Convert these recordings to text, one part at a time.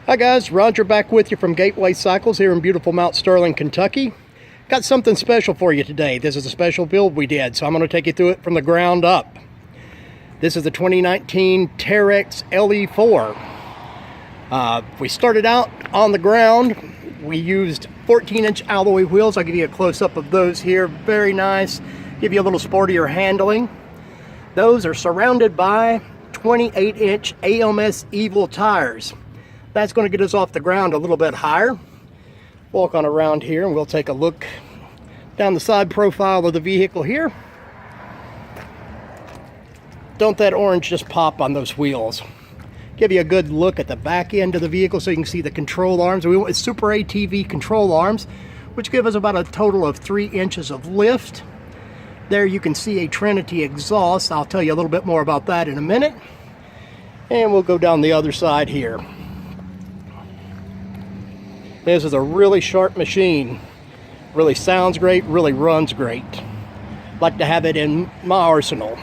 Hi guys, Roger back with you from Gateway Cycles here in beautiful Mount Sterling, Kentucky. Got something special for you today. This is a special build we did, so I'm going to take you through it from the ground up. This is the 2019 Teryx LE4. We started out on the ground. We used 14-inch alloy wheels. I'll give you a close-up of those here. Very nice. Give you a little sportier handling. Those are surrounded by 28-inch AMS Evil tires. That's going to get us off the ground a little bit higher. Walk on around here and we'll take a look down the side profile of the vehicle here. Don't that orange just pop on those wheels? Give you a good look at the back end of the vehicle so you can see the control arms. We went with Super ATV control arms, which give us about a total of 3 inches of lift. There you can see a Trinity exhaust. I'll tell you a little bit more about that in a minute. And we'll go down the other side here. This is a really sharp machine. Really sounds great, really runs great. Like to have it in my arsenal.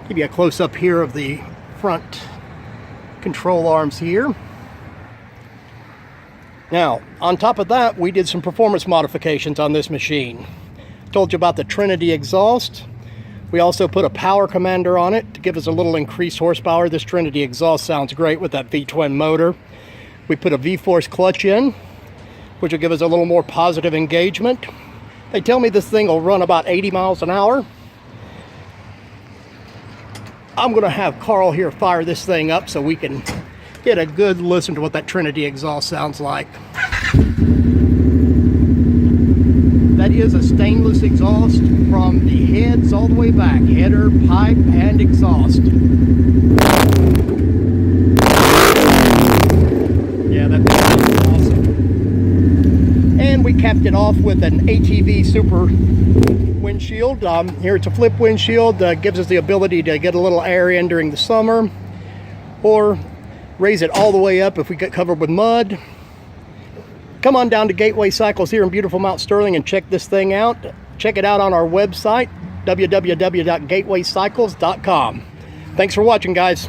Give you a close-up here of the front control arms here. Now, on top of that, we did some performance modifications on this machine. Told you about the Trinity exhaust. We also put a power commander on it to give us a little increased horsepower. This Trinity exhaust sounds great with that V-twin motor. We put a V-force clutch in, which will give us a little more positive engagement. They tell me this thing will run about 80 miles an hour. I'm going to have Carl here fire this thing up so we can get a good listen to what that Trinity exhaust sounds like. That is a stainless exhaust from the heads all the way back. Header, pipe, and exhaust. Yeah, that thing is awesome. And we capped it off with an ATV Super windshield. Here it's a flip windshield. Gives us the ability to get a little air in during the summer, or raise it all the way up if we get covered with mud. Come on down to Gateway Cycles here in beautiful Mount Sterling and check this thing out. Check it out on our website, www.gatewaycycles.com. Thanks for watching, guys.